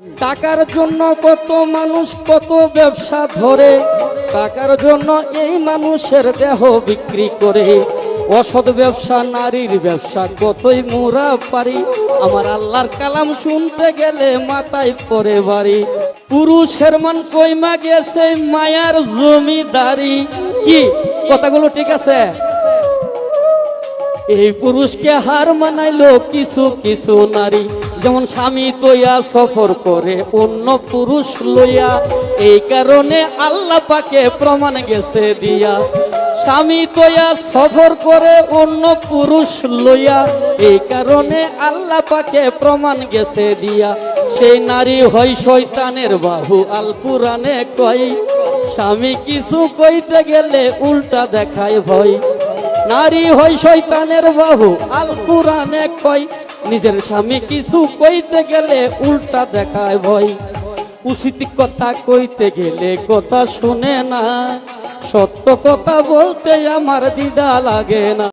টাকার জন্য কত মানুষ কত ব্যবসা ধরে, টাকার জন্য এই মানুষের দেহ বিক্রি করে। অসৎ ব্যবসা নারীর ব্যবসা কতই মোরা পারি, আমার আল্লাহর কালাম শুনতে গেলে মাথায় পড়ে বাড়ি। পুরুষের মান কইমা গেছে মায়ার জমিদারি। কি কথাগুলো ঠিক আছে? এই পুরুষকে হার মানাইলো কিছু কিছু নারী, যেমন স্বামী তৈয়া সফর করে অন্য পুরুষ লইয়া। এই কারণে আল্লাহ পাকে প্রমাণ গেছে দিয়া, স্বামী তৈয়া সফর করে অন্য পুরুষ লইয়া। এই কারণে আল্লাহ পাকে প্রমাণ গেছে দিয়া। সেই নারী হয় শয়তানের বাহু, আল কুরআনে কয় স্বামী কিছু কইতে গেলে উল্টা দেখায় ভয়। নারী হয় শয়তানের বাহু, আল কুরআনে কয় নিজের স্বামী কিছু কইতে গেলে উল্টা দেখায় ভয়। উচিত কথা কইতে গেলে কথা শুনে না, সত্য কথা বলতে আমার দ্বিধা লাগে না।